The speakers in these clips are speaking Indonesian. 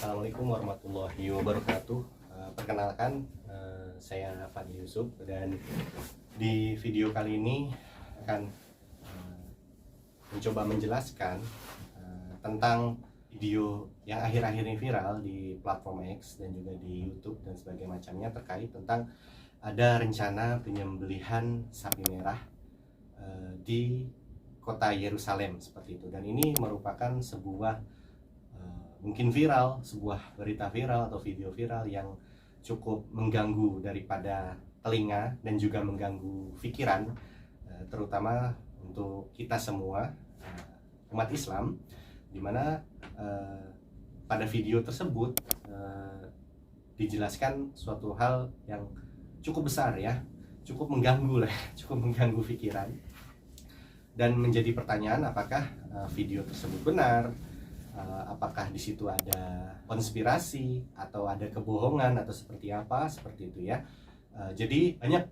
Assalamualaikum warahmatullahi wabarakatuh. Perkenalkan, saya Fadli Yusuf, dan di video kali ini akan mencoba menjelaskan tentang video yang akhir-akhir ini viral di platform X dan juga di YouTube dan sebagainya macamnya, terkait tentang ada rencana penyembelihan sapi merah di kota Yerusalem seperti itu. Dan ini merupakan sebuah mungkin viral, sebuah berita viral atau video viral yang cukup mengganggu daripada telinga dan juga mengganggu pikiran, terutama untuk kita semua umat Islam, dimana pada video tersebut dijelaskan suatu hal yang cukup besar ya, cukup mengganggu lah, cukup mengganggu pikiran, dan menjadi pertanyaan apakah video tersebut benar. Apakah di situ ada konspirasi atau ada kebohongan atau seperti apa, seperti itu ya. Jadi banyak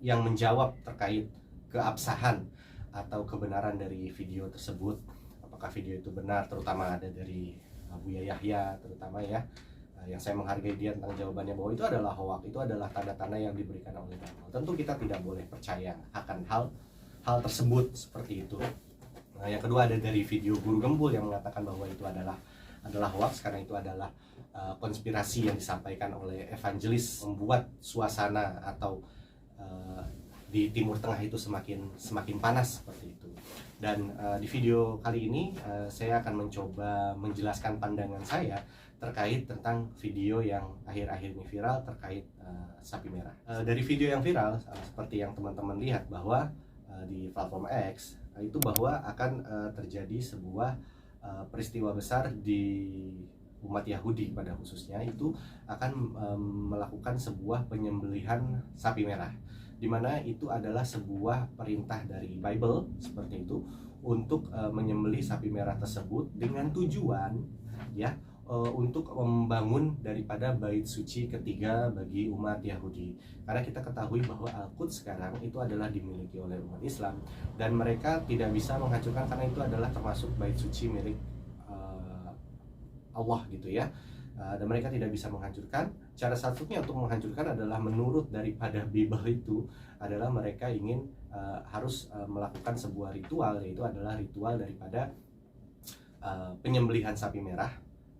yang menjawab terkait keabsahan atau kebenaran dari video tersebut. Apakah video itu benar, terutama ada dari Buya Yahya terutama ya, yang saya menghargai dia tentang jawabannya bahwa itu adalah hoak, itu adalah tanda-tanda yang diberikan oleh Allah. Tentu kita tidak boleh percaya akan hal tersebut seperti itu. Nah, yang kedua ada dari video Guru Gembul yang mengatakan bahwa itu adalah hoax karena itu adalah konspirasi yang disampaikan oleh evangelis, membuat suasana atau di Timur Tengah itu semakin panas seperti itu. Dan di video kali ini saya akan mencoba menjelaskan pandangan saya terkait tentang video yang akhir-akhir ini viral terkait sapi merah. Dari video yang viral, seperti yang teman-teman lihat bahwa di platform X itu bahwa akan terjadi sebuah peristiwa besar di umat Yahudi pada khususnya, itu akan melakukan sebuah penyembelihan sapi merah, dimana itu adalah sebuah perintah dari Bible seperti itu untuk menyembelih sapi merah tersebut dengan tujuan ya untuk membangun daripada bait suci ketiga bagi umat Yahudi. Karena kita ketahui bahwa Al-Quds sekarang itu adalah dimiliki oleh umat Islam, dan mereka tidak bisa menghancurkan karena itu adalah termasuk bait suci milik Allah gitu ya. Dan mereka tidak bisa menghancurkan. Cara satunya untuk menghancurkan adalah menurut daripada Bible itu adalah mereka ingin harus melakukan sebuah ritual, yaitu adalah ritual daripada penyembelihan sapi merah.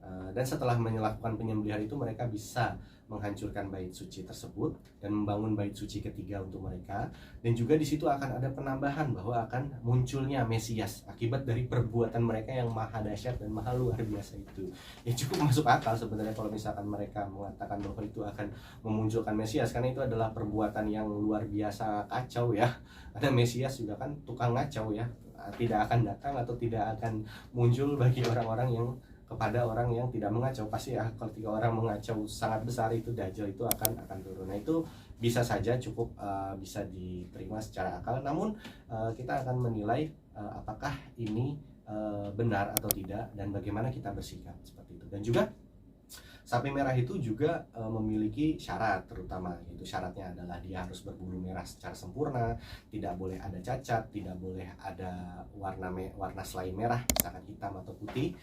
Dan setelah melakukan penyembelihan itu mereka bisa menghancurkan bait suci tersebut dan membangun bait suci ketiga untuk mereka. Dan juga di situ akan ada penambahan bahwa akan munculnya Mesias akibat dari perbuatan mereka yang maha dahsyat dan maha luar biasa itu. Ya cukup masuk akal sebenarnya kalau misalkan mereka mengatakan bahwa itu akan memunculkan Mesias, karena itu adalah perbuatan yang luar biasa kacau ya. Karena Mesias juga kan tukang ngacau ya, tidak akan datang atau tidak akan muncul bagi orang-orang yang kepada orang yang tidak mengacau. Pasti ya, ketika orang mengacau sangat besar itu Dajjal itu akan turun. Nah itu bisa saja cukup bisa diterima secara akal. Namun kita akan menilai apakah ini benar atau tidak dan bagaimana kita bersikap seperti itu. Dan juga sapi merah itu juga memiliki syarat, terutama yaitu syaratnya adalah dia harus berbulu merah secara sempurna, tidak boleh ada cacat, tidak boleh ada warna selain merah, misalkan hitam atau putih,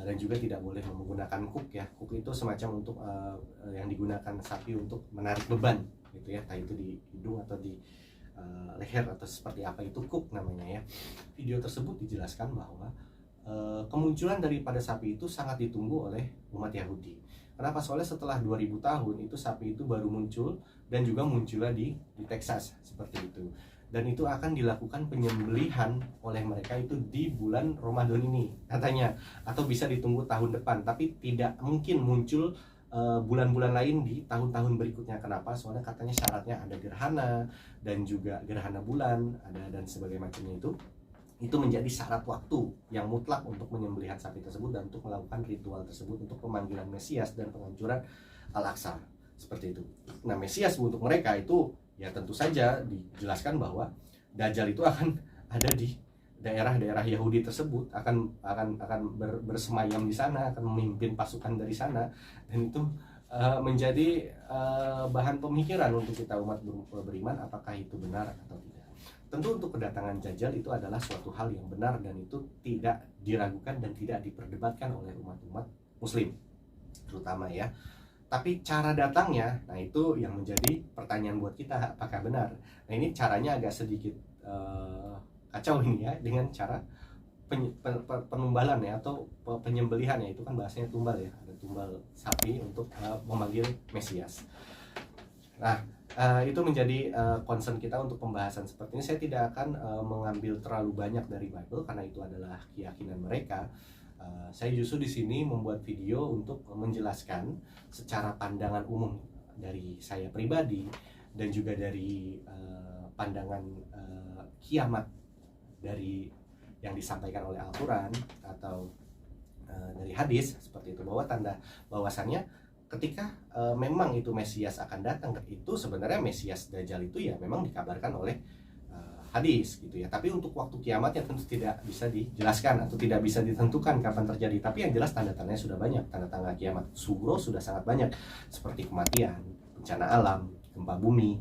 dan juga tidak boleh menggunakan kuk ya. Kuk itu semacam untuk yang digunakan sapi untuk menarik beban gitu ya, entah itu di hidung atau di leher atau seperti apa, itu kuk namanya ya. Video tersebut dijelaskan bahwa kemunculan daripada sapi itu sangat ditunggu oleh umat Yahudi. Kenapa? Soalnya setelah 2000 tahun itu sapi itu baru muncul, dan juga munculnya di Texas seperti itu. Dan itu akan dilakukan penyembelihan oleh mereka itu di bulan Ramadan ini katanya, atau bisa ditunggu tahun depan, tapi tidak mungkin muncul bulan-bulan lain di tahun-tahun berikutnya. Kenapa? Soalnya katanya syaratnya ada gerhana dan juga gerhana bulan ada dan sebagainya macamnya itu menjadi syarat waktu yang mutlak untuk menyembelihan sapi tersebut dan untuk melakukan ritual tersebut untuk pemanggilan Mesias dan penghancuran Al-Aqsa seperti itu. Nah, Mesias untuk mereka itu ya tentu saja dijelaskan bahwa Dajjal itu akan ada di daerah-daerah Yahudi tersebut, akan bersemayam di sana, akan memimpin pasukan dari sana, dan itu menjadi bahan pemikiran untuk kita umat beriman, apakah itu benar atau tidak. Tentu untuk kedatangan Dajjal itu adalah suatu hal yang benar dan itu tidak diragukan dan tidak diperdebatkan oleh umat-umat Muslim terutama ya. Tapi cara datangnya, nah itu yang menjadi pertanyaan buat kita, apakah benar? Nah ini caranya agak sedikit kacau ini ya, dengan cara penumbalan ya, atau penyembelihan ya, itu kan bahasanya tumbal ya, ada tumbal sapi untuk memanggil Mesias. Nah itu menjadi concern kita untuk pembahasan seperti ini. Saya tidak akan mengambil terlalu banyak dari Bible karena itu adalah keyakinan mereka. Saya justru di sini membuat video untuk menjelaskan secara pandangan umum dari saya pribadi dan juga dari pandangan kiamat dari yang disampaikan oleh Al-Quran atau dari hadis seperti itu, bahwa bahwasannya ketika memang itu Mesias akan datang, itu sebenarnya Mesias Dajjal itu ya memang dikabarkan oleh hadis gitu ya. Tapi untuk waktu kiamatnya tentu tidak bisa dijelaskan atau tidak bisa ditentukan kapan terjadi. Tapi yang jelas tanda-tandanya sudah banyak, tanda-tanda kiamat sugro sudah sangat banyak, seperti kematian, bencana alam, gempa bumi,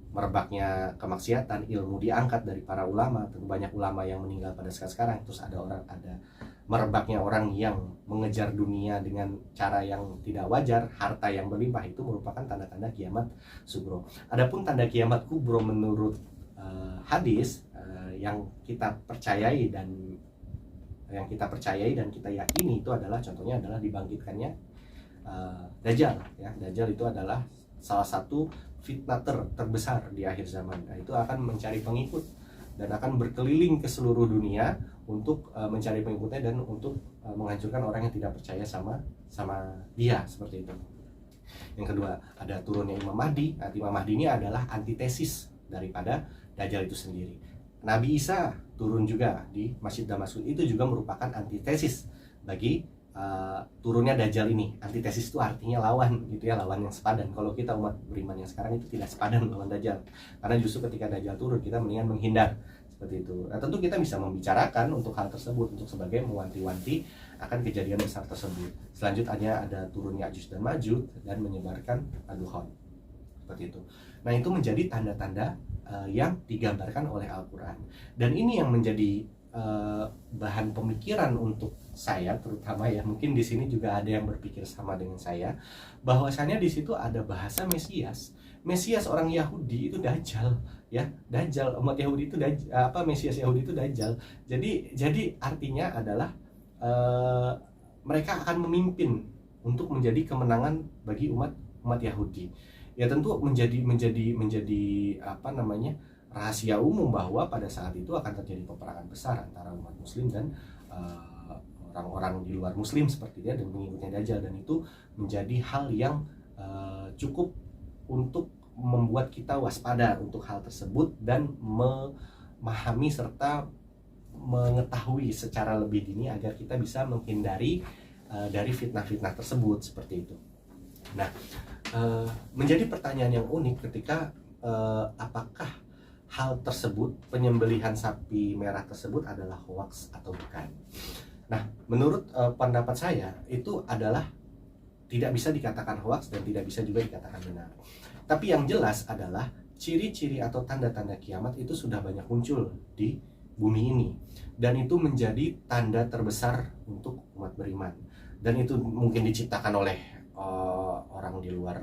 merebaknya kemaksiatan, ilmu diangkat dari para ulama. Tentu banyak ulama yang meninggal pada saat sekarang. Terus ada merebaknya orang yang mengejar dunia dengan cara yang tidak wajar, harta yang berlimpah, itu merupakan tanda-tanda kiamat sugro. Adapun tanda kiamat kubro menurut hadis yang kita percayai dan kita yakini itu adalah, contohnya adalah dibangkitkannya Dajjal ya. Dajjal itu adalah salah satu fitnah terbesar di akhir zaman. Nah, itu akan mencari pengikut dan akan berkeliling ke seluruh dunia untuk mencari pengikutnya dan untuk menghancurkan orang yang tidak percaya sama dia, seperti itu. Yang kedua, ada turunnya Imam Mahdi. Nah, Imam Mahdi ini adalah antitesis daripada Dajjal itu sendiri. Nabi Isa turun juga di Masjid Damaskus, itu juga merupakan antitesis bagi turunnya Dajjal ini. Antitesis itu artinya lawan gitu ya, lawan yang sepadan. Kalau kita umat beriman yang sekarang itu tidak sepadan lawan Dajjal, karena justru ketika Dajjal turun kita mendingan menghindar, seperti itu. Nah, tentu kita bisa membicarakan untuk hal tersebut, untuk sebagai mewanti-wanti akan kejadian besar tersebut. Selanjutnya ada turunnya Ya'juj dan Ma'juj dan menyebarkan Ad-Dukhan, seperti itu. Nah, itu menjadi tanda-tanda yang digambarkan oleh Al-Quran. Dan ini yang menjadi bahan pemikiran untuk saya, terutama ya, mungkin di sini juga ada yang berpikir sama dengan saya, bahwasanya di situ ada bahasa Mesias orang Yahudi itu Dajjal ya. Dajjal, umat Yahudi itu Mesias Yahudi itu Dajjal. Jadi artinya adalah mereka akan memimpin untuk menjadi kemenangan bagi umat Yahudi. Ya tentu menjadi rahasia umum bahwa pada saat itu akan terjadi peperangan besar antara umat Muslim dan orang-orang di luar Muslim seperti dia dan pengikutnya Dajjal. Dan itu menjadi hal yang cukup untuk membuat kita waspada untuk hal tersebut dan memahami serta mengetahui secara lebih dini agar kita bisa menghindari dari fitnah-fitnah tersebut, seperti itu. Nah, menjadi pertanyaan yang unik ketika apakah hal tersebut, penyembelihan sapi merah tersebut adalah hoax atau bukan. Nah, menurut pendapat saya itu adalah tidak bisa dikatakan hoax dan tidak bisa juga dikatakan benar. Tapi yang jelas adalah ciri-ciri atau tanda-tanda kiamat itu sudah banyak muncul di bumi ini, dan itu menjadi tanda terbesar untuk umat beriman. Dan itu mungkin diciptakan oleh orang di luar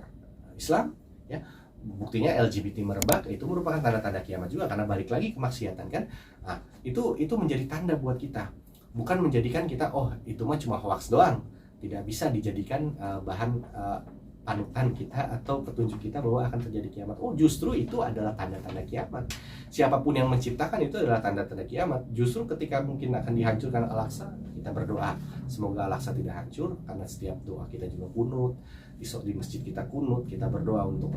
Islam ya. Buktinya LGBT merebak, itu merupakan tanda-tanda kiamat juga, karena balik lagi kemaksiatan kan. Nah, itu menjadi tanda buat kita, bukan menjadikan kita itu mah cuma hoax doang. Tidak bisa dijadikan bahan panutan kita atau petunjuk kita bahwa akan terjadi kiamat. Justru itu adalah tanda-tanda kiamat. Siapapun yang menciptakan itu adalah tanda-tanda kiamat. Justru ketika mungkin akan dihancurkan Al-Aqsa, kita berdoa semoga Al-Aqsa tidak hancur, karena setiap doa kita juga kunut. Di masjid kita kunut, kita berdoa untuk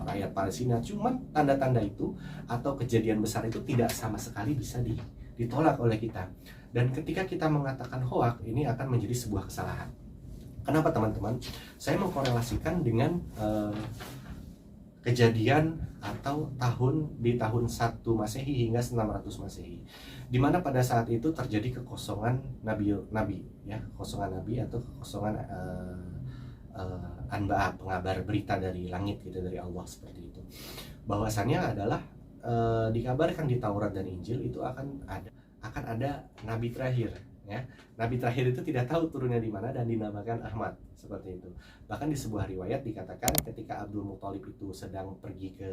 rakyat Palestina. Cuman tanda-tanda itu atau kejadian besar itu tidak sama sekali bisa ditolak oleh kita. Dan ketika kita mengatakan hoax, ini akan menjadi sebuah kesalahan. Kenapa teman-teman? Saya mengkorelasikan dengan kejadian atau di tahun 1 Masehi hingga 600 Masehi, di mana pada saat itu terjadi kekosongan nabi ya, kekosongan nabi atau kekosongan anba'a, pengabar berita dari langit gitu, dari Allah, seperti itu. Bahwasannya adalah dikabarkan di Taurat dan Injil itu akan ada nabi terakhir ya. Nabi terakhir itu tidak tahu turunnya di mana dan dinamakan Ahmad, seperti itu. Bahkan di sebuah riwayat dikatakan ketika Abdul Muthalib itu sedang pergi ke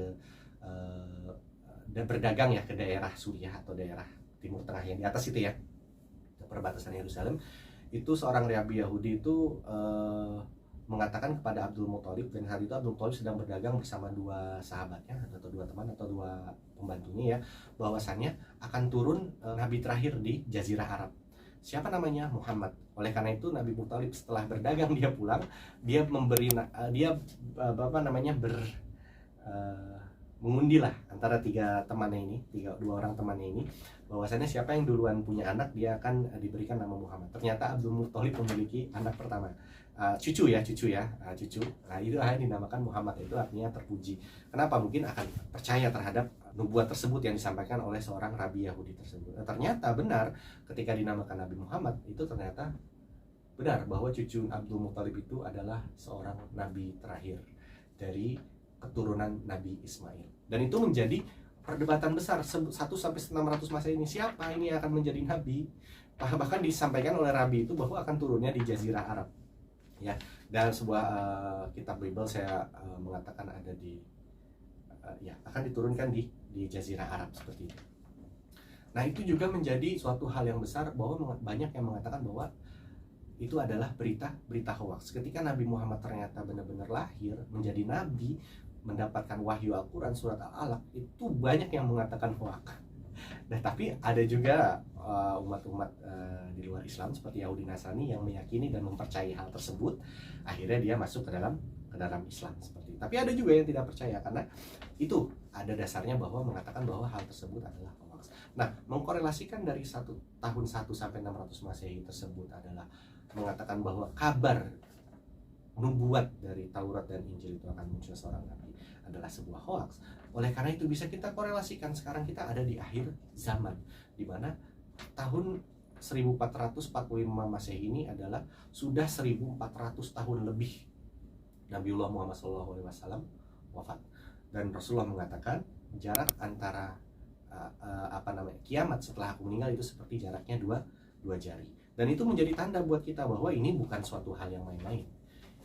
berdagang ya ke daerah Suriah atau daerah Timur Tengah yang di atas itu ya, perbatasan Yerusalem, itu seorang Rabi Yahudi itu mengatakan kepada Abdul Muthalib, dan saat itu Abdul Muthalib sedang berdagang bersama dua sahabatnya atau dua teman atau dua pembantunya ya, bahwasannya akan turun Nabi terakhir di Jazirah Arab. Siapa namanya? Muhammad. Oleh karena itu Nabi Muthalib setelah berdagang dia pulang, dia memberi mengundilah antara dua orang temannya ini, bahwasannya siapa yang duluan punya anak dia akan diberikan nama Muhammad. Ternyata Abdul Muthalib memiliki anak pertama, cucu. Nah itu dinamakan Muhammad, itu artinya terpuji. Kenapa? Mungkin akan percaya terhadap nubuat tersebut yang disampaikan oleh seorang Rabi Yahudi tersebut. Ternyata benar, ketika dinamakan Nabi Muhammad itu ternyata benar bahwa cucu Abdul Muthalib itu adalah seorang nabi terakhir dari keturunan Nabi Ismail. Dan itu menjadi perdebatan besar 1 sampai 600 masa ini, siapa ini akan menjadi nabi. Bahkan disampaikan oleh Rabi itu bahwa akan turunnya di Jazirah Arab ya. Dan sebuah kitab Bible saya mengatakan ada di akan diturunkan di Jazirah Arab seperti itu. Nah itu juga menjadi suatu hal yang besar, bahwa banyak yang mengatakan bahwa itu adalah berita hoax. Ketika Nabi Muhammad ternyata benar-benar lahir menjadi nabi, mendapatkan wahyu Al-Quran surat Al-Alaq, itu banyak yang mengatakan hoax. Nah tapi ada juga umat-umat di luar Islam seperti Yahudi Nasrani yang meyakini dan mempercayai hal tersebut, akhirnya dia masuk ke dalam Islam seperti itu. Tapi ada juga yang tidak percaya, karena itu ada dasarnya bahwa mengatakan bahwa hal tersebut adalah hoax. Nah, mengkorelasikan dari tahun 1 sampai 600 Masehi tersebut adalah mengatakan bahwa kabar nubuat dari Taurat dan Injil itu akan muncul seorang nabi adalah sebuah hoax. Oleh karena itu bisa kita korelasikan, sekarang kita ada di akhir zaman, di mana tahun 1445 Masehi ini adalah sudah 1400 tahun lebih Nabiullah Muhammad SAW wafat, dan Rasulullah mengatakan jarak antara kiamat setelah aku meninggal itu seperti jaraknya dua jari. Dan itu menjadi tanda buat kita bahwa ini bukan suatu hal yang main-main.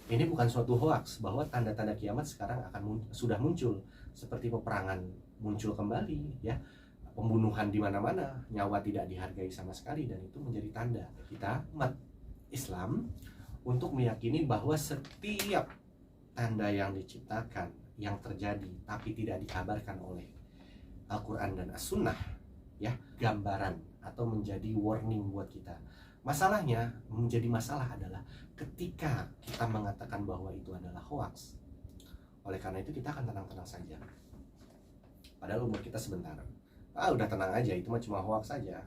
Ini bukan suatu hoax, bahwa tanda-tanda kiamat sekarang sudah muncul, seperti peperangan muncul kembali ya, pembunuhan di mana-mana, nyawa tidak dihargai sama sekali, dan itu menjadi tanda kita umat Islam untuk meyakini bahwa setiap tanda yang diciptakan, yang terjadi tapi tidak dikabarkan oleh Al-Quran dan As-Sunnah ya, gambaran atau menjadi warning buat kita. Masalahnya, menjadi masalah adalah ketika kita mengatakan bahwa itu adalah hoax. Oleh karena itu kita akan tenang-tenang saja, padahal umur kita sebentar. Udah tenang aja, itu mah cuma hoax saja.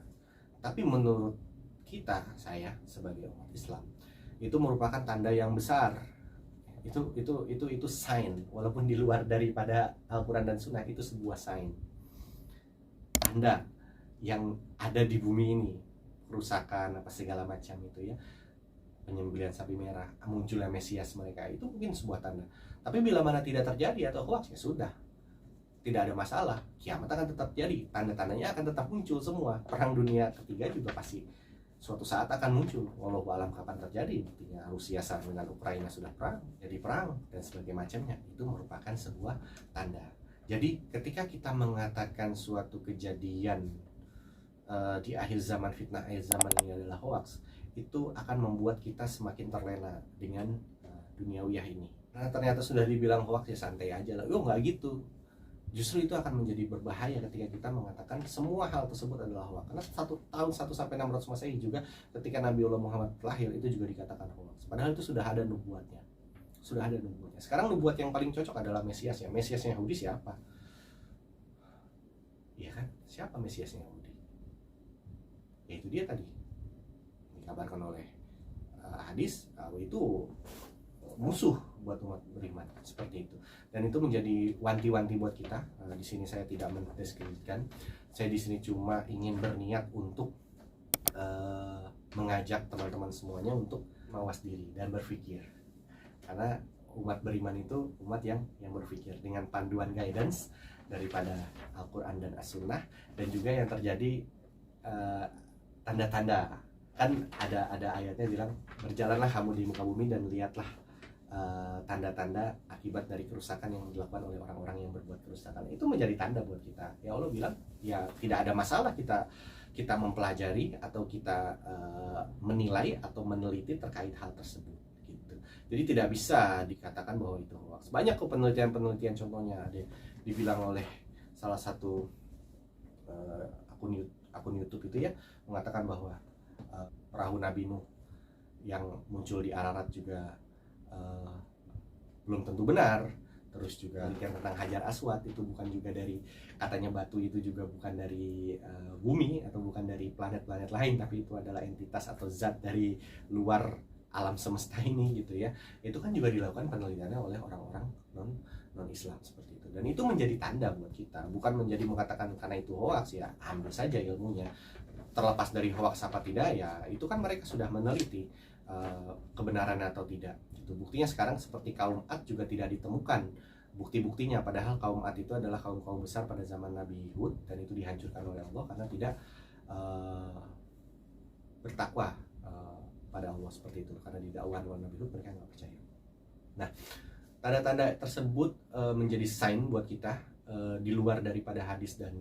Tapi menurut kita, saya sebagai umat Islam, itu merupakan tanda yang besar. Itu sign, walaupun di luar daripada Al-Quran dan Sunnah, itu sebuah sign, tanda yang ada di bumi ini, kerusakan apa segala macam itu ya, penyembelihan sapi merah, munculnya Mesias mereka, itu mungkin sebuah tanda. Tapi bila mana tidak terjadi atau hoax, ya sudah, tidak ada masalah, kiamat akan tetap jadi, tanda-tandanya akan tetap muncul semua. Perang dunia ketiga juga pasti suatu saat akan muncul, walau alam kapan terjadi. Buktinya Rusia dengan Ukraina sudah perang, jadi perang dan sebagainya macamnya, itu merupakan sebuah tanda. Jadi ketika kita mengatakan suatu kejadian di akhir zaman, fitnah akhir zaman ini adalah hoax, itu akan membuat kita semakin terlena dengan duniawiyah ini. Nah ternyata sudah dibilang hoax, ya santai aja lah. Nggak gitu. Justru itu akan menjadi berbahaya ketika kita mengatakan semua hal tersebut adalah hoax. Karena tahun 1 sampai 600 Masehi juga, ketika Nabiullah Muhammad lahir, itu juga dikatakan hoax. Padahal itu sudah ada nubuatnya. Sekarang nubuat yang paling cocok adalah Mesias ya. Mesiasnya Yahudi siapa? Iya kan? Siapa Mesiasnya Yahudi? Ya itu dia tadi, dikabarkan oleh hadis, itu musuh buat umat beriman, seperti itu. Dan itu menjadi wanti-wanti buat kita. Di sini saya tidak mendeskripsikan, saya di sini cuma ingin berniat untuk mengajak teman-teman semuanya untuk mawas diri dan berpikir. Karena umat beriman itu umat yang berpikir dengan panduan guidance daripada Al-Quran dan As-Sunnah, dan juga yang terjadi tanda-tanda kan ada ayatnya bilang, berjalanlah kamu di muka bumi dan lihatlah tanda-tanda akibat dari kerusakan yang dilakukan oleh orang-orang yang berbuat kerusakan. Itu menjadi tanda buat kita. Ya Allah bilang, ya tidak ada masalah kita mempelajari atau kita menilai atau meneliti terkait hal tersebut gitu. Jadi tidak bisa dikatakan bahwa itu hoax. Banyak kok penelitian-penelitian, contohnya ada dibilang oleh salah satu akun YouTube itu ya, mengatakan bahwa perahu Nabi Nuh yang muncul di Ararat juga belum tentu benar. Terus juga yang tentang Hajar Aswad itu bukan juga dari, katanya batu itu juga bukan dari bumi atau bukan dari planet-planet lain, tapi itu adalah entitas atau zat dari luar alam semesta ini gitu ya. Itu kan juga dilakukan penelitiannya oleh orang-orang non Islam seperti itu, dan itu menjadi tanda buat kita, bukan menjadi mengatakan karena itu hoax ya ambil saja ilmunya. Terlepas dari hoax apa tidak ya, itu kan mereka sudah meneliti kebenaran atau tidak. Itu buktinya sekarang seperti kaum Ad juga tidak ditemukan bukti-buktinya, padahal kaum Ad itu adalah kaum besar pada zaman Nabi Hud, dan itu dihancurkan oleh Allah karena tidak bertakwa pada Allah seperti itu. Karena di dakwah Nabi Hud mereka nggak percaya. Nah, tanda-tanda tersebut menjadi sign buat kita di luar daripada hadis dan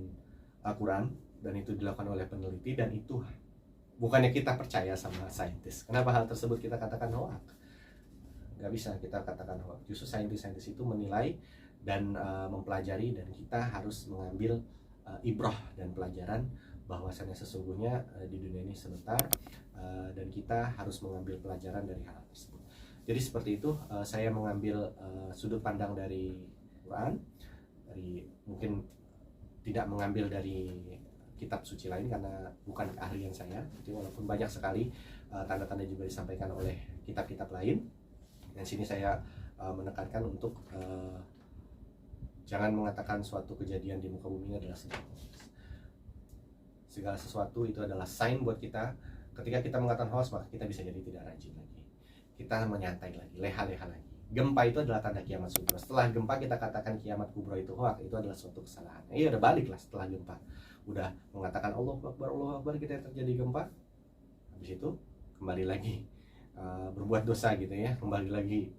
Al-Quran, dan itu dilakukan oleh peneliti, dan itu bukannya kita percaya sama saintis. Kenapa hal tersebut kita katakan hoax? Nggak bisa kita katakan hoax. Justru saintis itu menilai dan mempelajari, dan kita harus mengambil ibrah dan pelajaran bahwasannya sesungguhnya di dunia ini sebentar, dan kita harus mengambil pelajaran dari hal tersebut. Jadi seperti itu, saya mengambil sudut pandang dari Quran, dari mungkin tidak mengambil dari kitab suci lain karena bukan keahlian saya. Jadi walaupun banyak sekali tanda-tanda juga disampaikan oleh kitab-kitab lain, dan sini saya menekankan untuk jangan mengatakan suatu kejadian di muka bumi ini adalah sejarah. Segala sesuatu itu adalah sign buat kita. Ketika kita mengatakan hoax, maka kita bisa jadi tidak rajin lagi, kita menyantai lagi, leha-leha lagi. Gempa itu adalah tanda kiamat kubro. Setelah gempa kita katakan kiamat kubro itu hoax, itu adalah suatu kesalahan. Iya, udah balik lah setelah gempa, udah mengatakan Allahu Akbar, kita terjadi gempa, habis itu kembali lagi berbuat dosa gitu ya, kembali lagi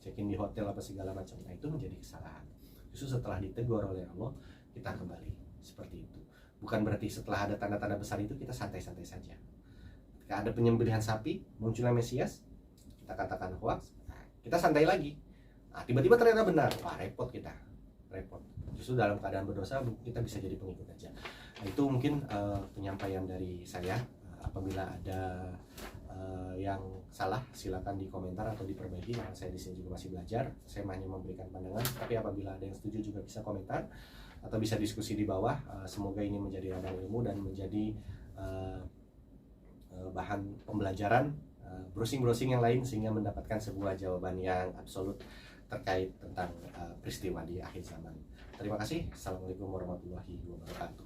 check-in di hotel apa segala macam. Nah, itu menjadi kesalahan. Justru setelah ditegur oleh Allah, kita kembali seperti itu. Bukan berarti setelah ada tanda-tanda besar itu kita santai-santai saja. Ketika ada penyembelihan sapi, munculnya Mesias, kita katakan hoax, kita santai lagi. Nah, tiba-tiba ternyata benar, wah repot kita, repot. Justru dalam keadaan berdosa kita bisa jadi pengikut aja. Nah, itu mungkin penyampaian dari saya. Apabila ada yang salah, silakan di komentar atau diperbaiki. Karena saya di sini juga masih belajar, saya hanya memberikan pandangan. Tapi apabila ada yang setuju juga bisa komentar atau bisa diskusi di bawah. Semoga ini menjadi ladang ilmu dan menjadi bahan pembelajaran, browsing yang lain, sehingga mendapatkan sebuah jawaban yang absolut terkait tentang peristiwa di akhir zaman. Terima kasih. Assalamualaikum warahmatullahi wabarakatuh.